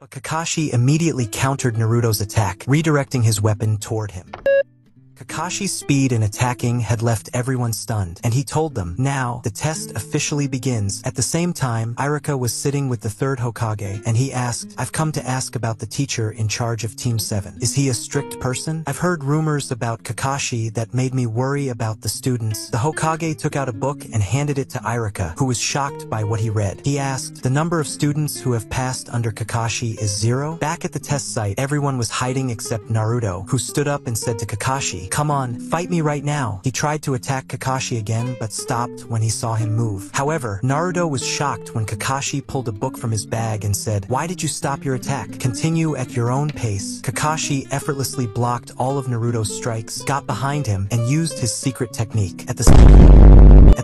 But Kakashi immediately countered Naruto's attack, redirecting his weapon toward him. Kakashi's speed in attacking had left everyone stunned, and he told them, "Now, the test officially begins." At the same time, Iruka was sitting with the third Hokage, and he asked, "I've come to ask about the teacher in charge of Team 7. Is he a strict person? I've heard rumors about Kakashi that made me worry about the students." The Hokage took out a book and handed it to Iruka, who was shocked by what he read. He asked, "The number of students who have passed under Kakashi is 0? Back at the test site, everyone was hiding except Naruto, who stood up and said to Kakashi, "Come on, fight me right now." He tried to attack Kakashi again, but stopped when he saw him move. However, Naruto was shocked when Kakashi pulled a book from his bag and said, "Why did you stop your attack? Continue at your own pace." Kakashi effortlessly blocked all of Naruto's strikes, got behind him, and used his secret technique. At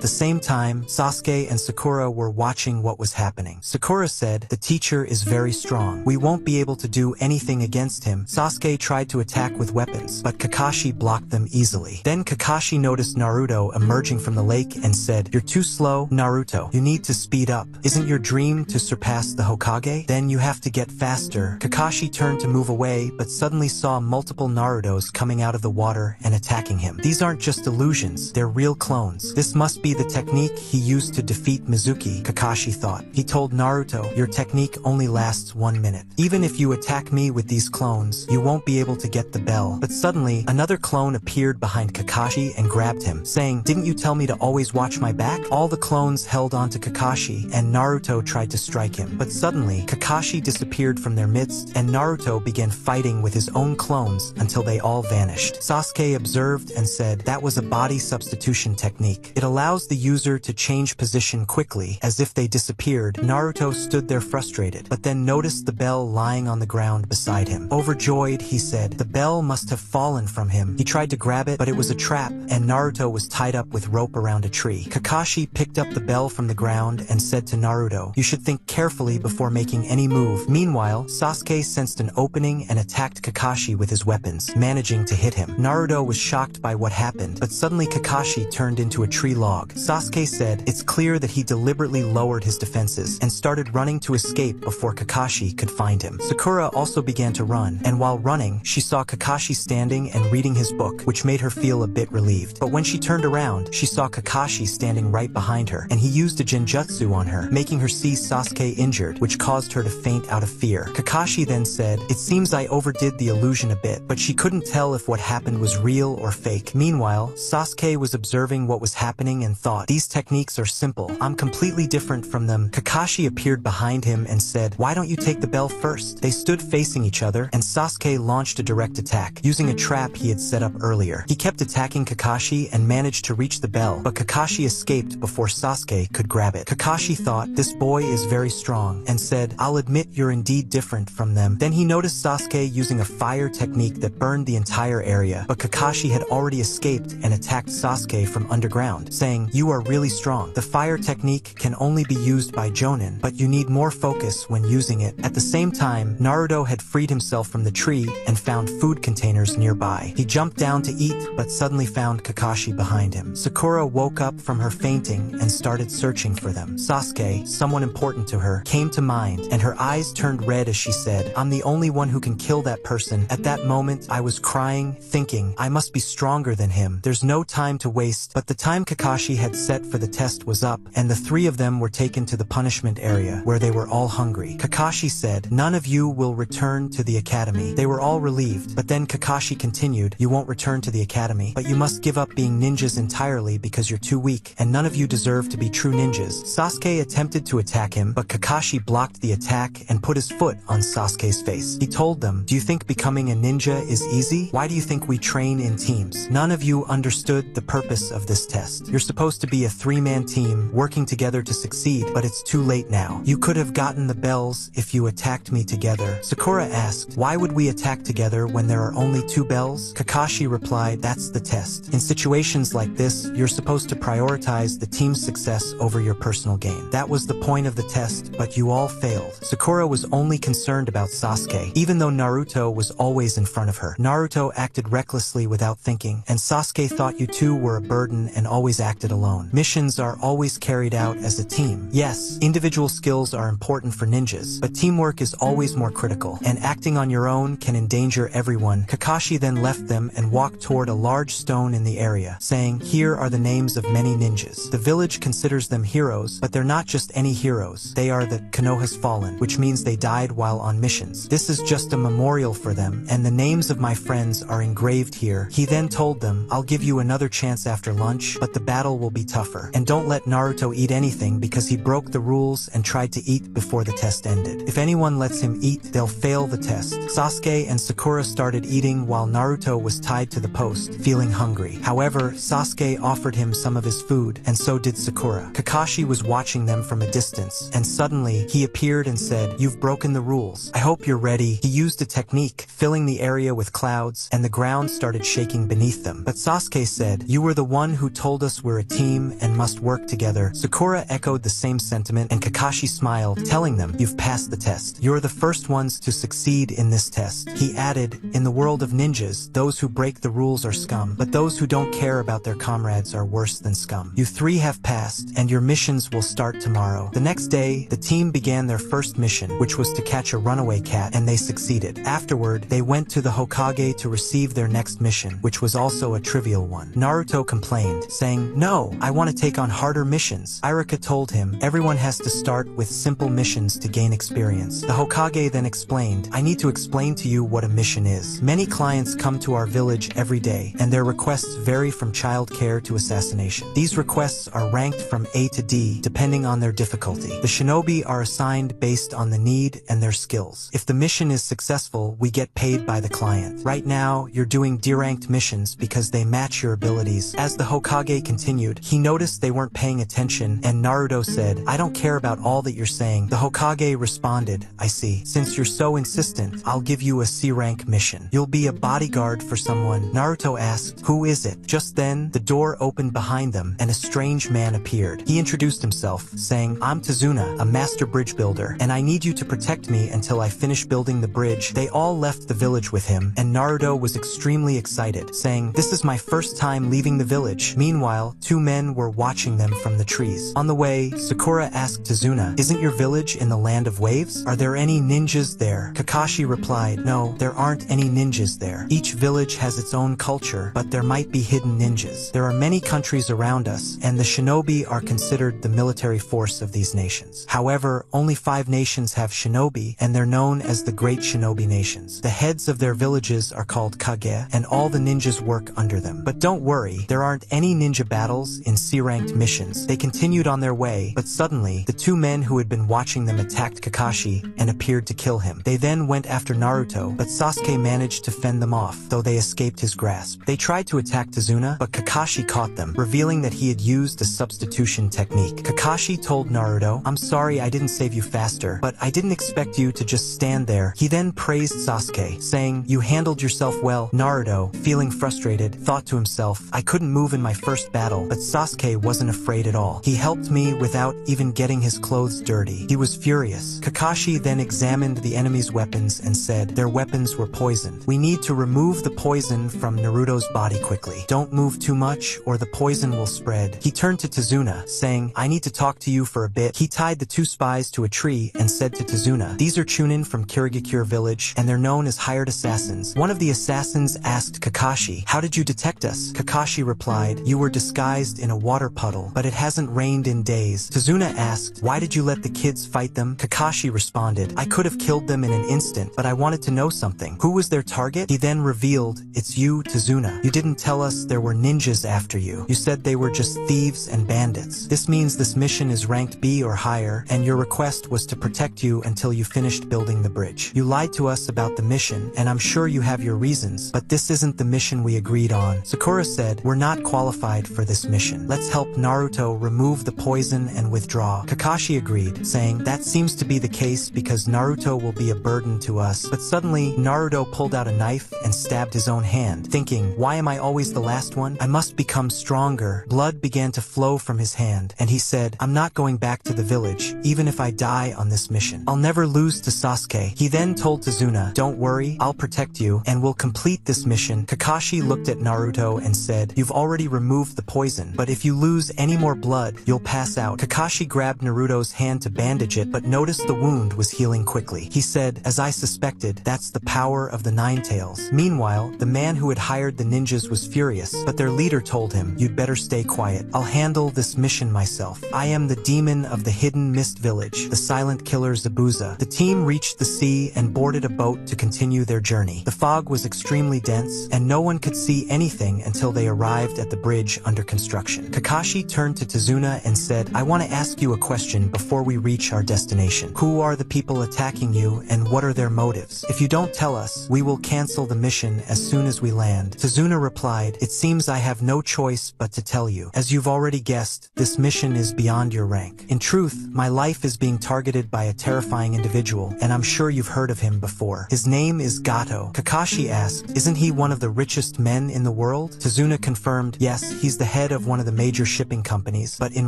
the same time, Sasuke and Sakura were watching what was happening. Sakura said, "The teacher is very strong. We won't be able to do anything against him." Sasuke tried to attack with weapons, but Kakashi blocked them easily. Then Kakashi noticed Naruto emerging from the lake and said, "You're too slow, Naruto. You need to speed up. Isn't your dream to surpass the Hokage? Then you have to get faster." Kakashi turned to move away, but suddenly saw multiple Narutos coming out of the water and attacking him. These aren't just illusions, they're real clones. This must be the technique he used to defeat Mizuki, Kakashi thought. He told Naruto, "Your technique only lasts 1 minute. Even if you attack me with these clones, you won't be able to get the bell." But suddenly, another clone appeared behind Kakashi and grabbed him, saying, "Didn't you tell me to always watch my back?" All the clones held on to Kakashi, and Naruto tried to strike him. But suddenly, Kakashi disappeared from their midst, and Naruto began fighting with his own clones until they all vanished. Sasuke observed and said, "That was a body substitution technique. It allows the user to change position quickly, as if they disappeared." Naruto stood there frustrated, but then noticed the bell lying on the ground beside him. Overjoyed, he said, "The bell must have fallen from him." He tried to grab it, but it was a trap, and Naruto was tied up with rope around a tree. Kakashi picked up the bell from the ground and said to Naruto, "You should think carefully before making any move." Meanwhile, Sasuke sensed an opening and attacked Kakashi with his weapons, managing to hit him. Naruto was shocked by what happened, but suddenly Kakashi turned into a tree log. Sasuke said, "It's clear that he deliberately lowered his defenses and started running to escape before Kakashi could find him." Sakura also began to run, and while running, she saw Kakashi standing and reading his book, which made her feel a bit relieved. But when she turned around, she saw Kakashi standing right behind her, and he used a genjutsu on her, making her see Sasuke injured, which caused her to faint out of fear. Kakashi then said, "It seems I overdid the illusion a bit," but she couldn't tell if what happened was real or fake. Meanwhile, Sasuke was observing what was happening and thought, "These techniques are simple. I'm completely different from them." Kakashi appeared behind him and said, "Why don't you take the bell first?" They stood facing each other, and Sasuke launched a direct attack, using a trap he had set up earlier. He kept attacking Kakashi and managed to reach the bell, but Kakashi escaped before Sasuke could grab it. Kakashi thought, "This boy is very strong," and said, "I'll admit you're indeed different from them." Then he noticed Sasuke using a fire technique that burned the entire area, but Kakashi had already escaped and attacked Sasuke from underground, saying, "You are really strong. The fire technique can only be used by Jonin, but you need more focus when using it." At the same time, Naruto had freed himself from the tree and found food containers nearby. He jumped down to eat, but suddenly found Kakashi behind him. Sakura woke up from her fainting and started searching for them. Sasuke, someone important to her, came to mind, and her eyes turned red as she said, "I'm the only one who can kill that person." At that moment, I was crying, thinking, I must be stronger than him. There's no time to waste. But the time Kakashi had set for the test was up, and the three of them were taken to the punishment area, where they were all hungry. Kakashi said, "None of you will return to the academy." They were all relieved, but then Kakashi continued, "You won't return to the academy, but you must give up being ninjas entirely because you're too weak, and none of you deserve to be true ninjas." Sasuke attempted to attack him, but Kakashi blocked the attack and put his foot on Sasuke's face. He told them, "Do you think becoming a ninja is easy? Why do you think we train in teams? None of you understood the purpose of this test. You're supposed to be a three-man team working together to succeed, but it's too late now. You could have gotten the bells if you attacked me together." Sakura asked, "Why would we attack together when there are only 2 bells?" Kakashi replied, "That's the test. In situations like this, you're supposed to prioritize the team's success over your personal gain. That was the point of the test, but you all failed." Sakura was only concerned about Sasuke, even though Naruto was always in front of her. Naruto acted recklessly without thinking, and Sasuke thought you two were a burden and always acted acted alone. Missions are always carried out as a team. Yes, individual skills are important for ninjas, but teamwork is always more critical, and acting on your own can endanger everyone. Kakashi then left them and walked toward a large stone in the area, saying, "Here are the names of many ninjas. The village considers them heroes, but they're not just any heroes. They are the Konoha's Fallen, which means they died while on missions. This is just a memorial for them, and the names of my friends are engraved here." He then told them, "I'll give you another chance after lunch, but the battle will be tougher. And don't let Naruto eat anything because he broke the rules and tried to eat before the test ended. If anyone lets him eat, they'll fail the test." Sasuke and Sakura started eating while Naruto was tied to the post, feeling hungry. However, Sasuke offered him some of his food, and so did Sakura. Kakashi was watching them from a distance, and suddenly, he appeared and said, "You've broken the rules. I hope you're ready." He used a technique, filling the area with clouds, and the ground started shaking beneath them. But Sasuke said, "You were the one who told us we're a team and must work together." Sakura echoed the same sentiment, and Kakashi smiled, telling them, "You've passed the test. You're the first ones to succeed in this test." He added, "In the world of ninjas, those who break the rules are scum, but those who don't care about their comrades are worse than scum. You three have passed, and your missions will start tomorrow." The next day, the team began their first mission, which was to catch a runaway cat, and they succeeded. Afterward, they went to the Hokage to receive their next mission, which was also a trivial one. Naruto complained, saying, "No, I want to take on harder missions." Iruka told him, "Everyone has to start with simple missions to gain experience." The Hokage then explained, "I need to explain to you what a mission is. Many clients come to our village every day, and their requests vary from child care to assassination. These requests are ranked from A to D, depending on their difficulty. The shinobi are assigned based on the need and their skills. If the mission is successful, we get paid by the client. Right now, you're doing D-ranked missions because they match your abilities." As the Hokage continued, he noticed they weren't paying attention, and Naruto said, "I don't care about all that you're saying." The Hokage responded, "I see. Since you're so insistent, I'll give you a C-rank mission. You'll be a bodyguard for someone." Naruto asked, "Who is it?" Just then, the door opened behind them, and a strange man appeared. He introduced himself, saying, "I'm Tazuna, a master bridge builder, and I need you to protect me until I finish building the bridge." They all left the village with him, and Naruto was extremely excited, saying, "This is my first time leaving the village." Meanwhile, two men were watching them from the trees. On the way, Sakura asked Tazuna, "Isn't your village in the land of waves? Are there any ninjas there?" Kakashi replied, "No, there aren't any ninjas there. Each village has its own culture, but there might be hidden ninjas. There are many countries around us, and the shinobi are considered the military force of these nations. However, only 5 nations have shinobi, and they're known as the Great Shinobi Nations. The heads of their villages are called Kage, and all the ninjas work under them. But don't worry, there aren't any ninja battles in C-ranked missions." They continued on their way, but suddenly, the two men who had been watching them attacked Kakashi and appeared to kill him. They then went after Naruto, but Sasuke managed to fend them off, though they escaped his grasp. They tried to attack Tazuna, but Kakashi caught them, revealing that he had used a substitution technique. Kakashi told Naruto, "I'm sorry I didn't save you faster, but I didn't expect you to just stand there." He then praised Sasuke, saying, "You handled yourself well." Naruto, feeling frustrated, thought to himself, "I couldn't move in my first battle, but Sasuke wasn't afraid at all. He helped me without even getting his clothes dirty." He was furious. Kakashi then examined the enemy's weapons and said, "Their weapons were poisoned. We need to remove the poison from Naruto's body quickly. Don't move too much or the poison will spread." He turned to Tazuna, saying, "I need to talk to you for a bit." He tied the two spies to a tree and said to Tazuna, "These are Chunin from Kirigakure village, and they're known as hired assassins." One of the assassins asked Kakashi, "How did you detect us?" Kakashi replied, "You were disguised in a water puddle, but it hasn't rained in days." Tazuna asked, "Why did you let the kids fight them?" Kakashi responded, "I could have killed them in an instant, but I wanted to know something. Who was their target?" He then revealed, "It's you, Tazuna. You didn't tell us there were ninjas after you. You said they were just thieves and bandits. This means this mission is ranked B or higher, and your request was to protect you until you finished building the bridge. You lied to us about the mission, and I'm sure you have your reasons, but this isn't the mission we agreed on." Sakura said, "We're not qualified for this mission. Let's help Naruto remove the poison and withdraw." Kakashi agreed, saying, "That seems to be the case because Naruto will be a burden to us." But suddenly, Naruto pulled out a knife and stabbed his own hand, thinking, "Why am I always the last one? I must become stronger." Blood began to flow from his hand, and he said, "I'm not going back to the village, even if I die on this mission. I'll never lose to Sasuke." He then told Tazuna, "Don't worry, I'll protect you, and we'll complete this mission." Kakashi looked at Naruto and said, "You've already removed the poison poison, but if you lose any more blood, you'll pass out. Kakashi grabbed Naruto's hand to bandage it, but noticed the wound was healing quickly. He said, "As I suspected, that's the power of the Nine Tails." Meanwhile, the man who had hired the ninjas was furious, but their leader told him, "You'd better stay quiet. I'll handle this mission myself. I am the demon of the hidden mist village, the silent killer Zabuza." The team reached the sea and boarded a boat to continue their journey. The fog was extremely dense, and no one could see anything until they arrived at the bridge under construction. Kakashi turned to Tazuna and said, "I want to ask you a question before we reach our destination. Who are the people attacking you, and what are their motives? If you don't tell us, we will cancel the mission as soon as we land." Tazuna replied, "It seems I have no choice but to tell you. As you've already guessed, this mission is beyond your rank. In truth, my life is being targeted by a terrifying individual, and I'm sure you've heard of him before. His name is Gato." Kakashi asked, "Isn't he one of the richest men in the world?" Tazuna confirmed, "Yes, he's the head of one of the major shipping companies, but in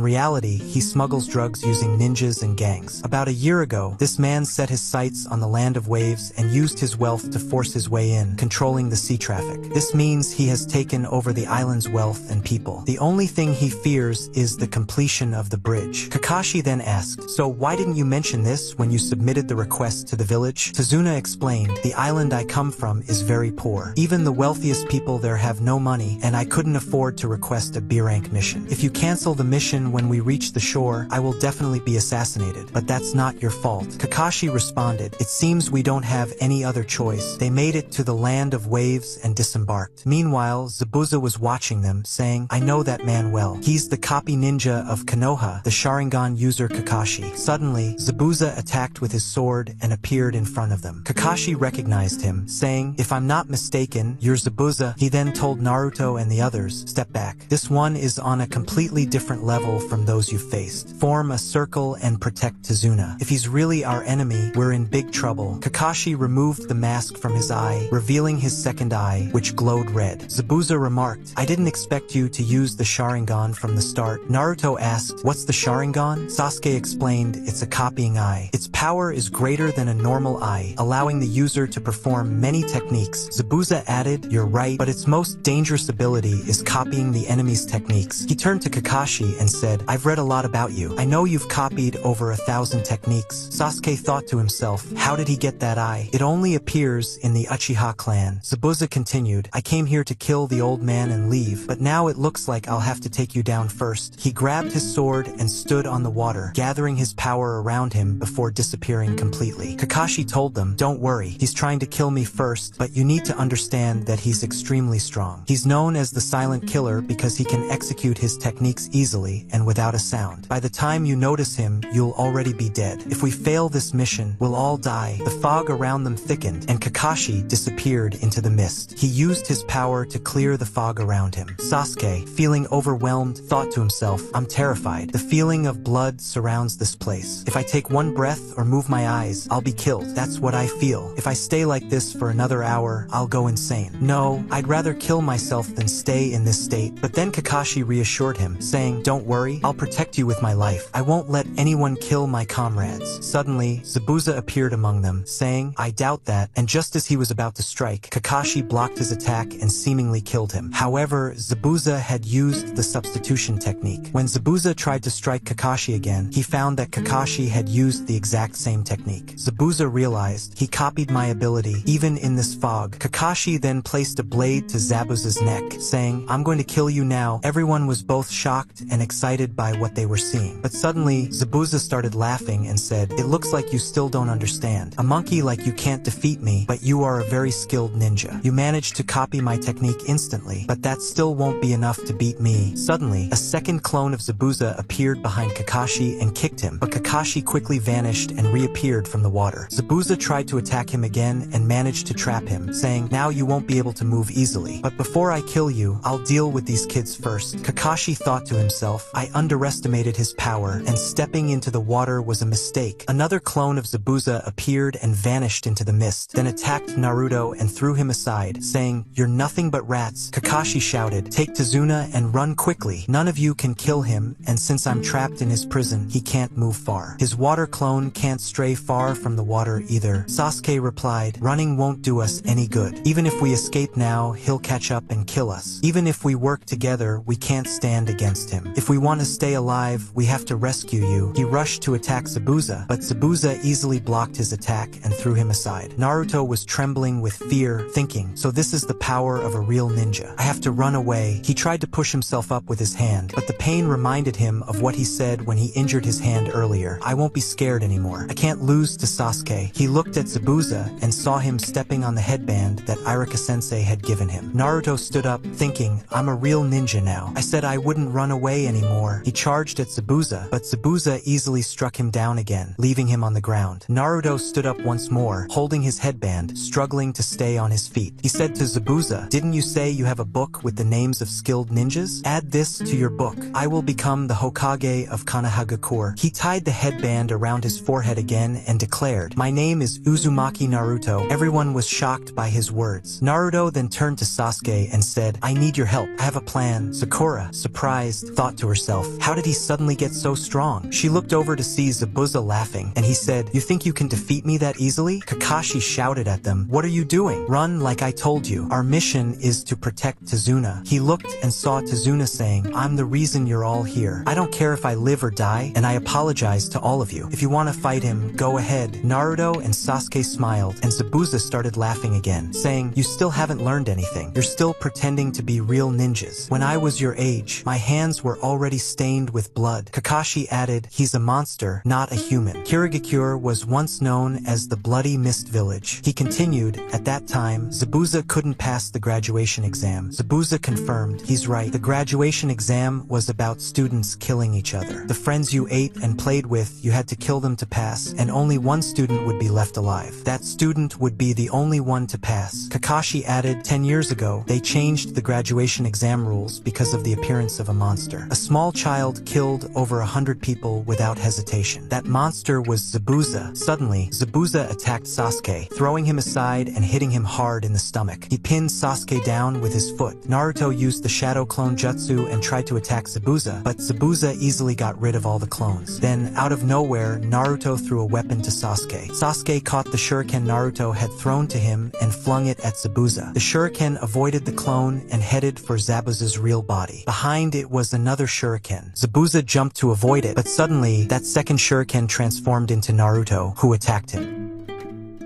reality, he smuggles drugs using ninjas and gangs. About a year ago, this man set his sights on the land of waves and used his wealth to force his way in, controlling the sea traffic. This means he has taken over the island's wealth and people. The only thing he fears is the completion of the bridge." Kakashi then asked, "So why didn't you mention this when you submitted the request to the village?" Tazuna explained, "The island I come from is very poor. Even the wealthiest people there have no money, and I couldn't afford to request a B-rank mission. If you cancel the mission when we reach the shore, I will definitely be assassinated, but that's not your fault." Kakashi responded, "It seems we don't have any other choice." They made it to the land of waves and disembarked. Meanwhile, Zabuza was watching them, saying, "I know that man well. He's the copy ninja of Konoha, the Sharingan user Kakashi." Suddenly, Zabuza attacked with his sword and appeared in front of them. Kakashi recognized him, saying, "If I'm not mistaken, you're Zabuza." He then told Naruto and the others, "Step back. This one is on a completely different level from those you've faced. Form a circle and protect Tazuna. If he's really our enemy, we're in big trouble." Kakashi removed the mask from his eye, revealing his second eye, which glowed red. Zabuza remarked, "I didn't expect you to use the Sharingan from the start." Naruto asked, "What's the Sharingan?" Sasuke explained, "It's a copying eye. Its power is greater than a normal eye, allowing the user to perform many techniques." Zabuza added, "You're right, but its most dangerous ability is copying the enemy's techniques." He turned to Kakashi and said, "I've read a lot about you. I know you've copied over 1,000 techniques." Sasuke thought to himself, how did he get that eye? It only appears in the Uchiha clan. Zabuza continued, "I came here to kill the old man and leave, but now it looks like I'll have to take you down first." He grabbed his sword and stood on the water, gathering his power around him before disappearing completely. Kakashi told them, "Don't worry, he's trying to kill me first, but you need to understand that he's extremely strong. He's known as the silent killer because he can execute his techniques easily and without a sound. By the time you notice him, you'll already be dead. If we fail this mission, we'll all die." The fog around them thickened, and Kakashi disappeared into the mist. He used his power to clear the fog around him. Sasuke, feeling overwhelmed, thought to himself, "I'm terrified. The feeling of blood surrounds this place. If I take one breath or move my eyes, I'll be killed. That's what I feel. If I stay like this for another hour, I'll go insane. No, I'd rather kill myself than stay in this state." But then Kakashi reassured him, saying, "Don't worry, I'll protect you with my life. I won't let anyone kill my comrades." Suddenly, Zabuza appeared among them, saying, "I doubt that," and just as he was about to strike, Kakashi blocked his attack and seemingly killed him. However, Zabuza had used the substitution technique. When Zabuza tried to strike Kakashi again, he found that Kakashi had used the exact same technique. Zabuza realized, he copied my ability, even in this fog. Kakashi then placed a blade to Zabuza's neck, saying, "I'm going to kill you now." Everyone was both shocked and excited by what they were seeing. But suddenly, Zabuza started laughing and said, "It looks like you still don't understand. A monkey like you can't defeat me, but you are a very skilled ninja. You managed to copy my technique instantly, but that still won't be enough to beat me." Suddenly, a second clone of Zabuza appeared behind Kakashi and kicked him, but Kakashi quickly vanished and reappeared from the water. Zabuza tried to attack him again and managed to trap him, saying, "Now you won't be able to move easily. But before I kill you, I'll deal with these kids first." Kakashi thought to himself, "I underestimated his power, and stepping into the water was a mistake." Another clone of Zabuza appeared and vanished into the mist, then attacked Naruto and threw him aside, saying, "You're nothing but rats." Kakashi shouted, "Take Tazuna and run quickly. None of you can kill him, and since I'm trapped in his prison, he can't move far. His water clone can't stray far from the water either." Sasuke replied, "Running won't do us any good. Even if we escape now, he'll catch up and kill us. Even if we work together, together, we can't stand against him. If we want to stay alive, we have to rescue you. He rushed to attack Zabuza, but Zabuza easily blocked his attack and threw him aside. Naruto was trembling with fear, thinking, so this is the power of a real ninja. I have to run away. He tried to push himself up with his hand, but the pain reminded him of what he said when he injured his hand earlier. I won't be scared anymore. I can't lose to Sasuke. He looked at Zabuza and saw him stepping on the headband that Irika-sensei had given him. Naruto stood up, thinking, I'm a real ninja now. I said I wouldn't run away anymore. He charged at Zabuza, but Zabuza easily struck him down again, leaving him on the ground. Naruto stood up once more, holding his headband, struggling to stay on his feet. He said to Zabuza, didn't you say you have a book with the names of skilled ninjas? Add this to your book. I will become the Hokage of Konohagakure. He tied the headband around his forehead again and declared, my name is Uzumaki Naruto. Everyone was shocked by his words. Naruto then turned to Sasuke and said, I need your help. I have a plan. Sakura, surprised, thought to herself, how did he suddenly get so strong? She looked over to see Zabuza laughing, and he said, you think you can defeat me that easily? Kakashi shouted at them, what are you doing? Run like I told you. Our mission is to protect Tazuna. He looked and saw Tazuna saying, I'm the reason you're all here. I don't care if I live or die, and I apologize to all of you. If you want to fight him, go ahead. Naruto and Sasuke smiled, and Zabuza started laughing again, saying, you still haven't learned anything. You're still pretending to be real ninjas. When I was your age, my hands were already stained with blood. Kakashi added, he's a monster, not a human. Kirigakure was once known as the Bloody Mist Village. He continued, at that time, Zabuza couldn't pass the graduation exam. Zabuza confirmed, he's right. The graduation exam was about students killing each other. The friends you ate and played with, you had to kill them to pass, and only one student would be left alive. That student would be the only one to pass. Kakashi added, 10 years ago, they changed the graduation exam rules because of the appearance of a monster. A small child killed over 100 people without hesitation. That monster was Zabuza. Suddenly, Zabuza attacked Sasuke, throwing him aside and hitting him hard in the stomach. He pinned Sasuke down with his foot. Naruto used the Shadow Clone Jutsu and tried to attack Zabuza, but Zabuza easily got rid of all the clones. Then, out of nowhere, Naruto threw a weapon to Sasuke. Sasuke caught the shuriken Naruto had thrown to him and flung it at Zabuza. The shuriken avoided the clone and headed for Zabuza's real body. Behind it was another shuriken. Zabuza jumped to avoid it, but suddenly, that second shuriken transformed into Naruto, who attacked him.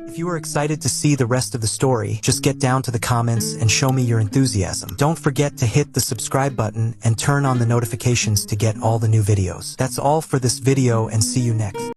If you are excited to see the rest of the story, just get down to the comments and show me your enthusiasm. Don't forget to hit the subscribe button and turn on the notifications to get all the new videos. That's all for this video, and see you next.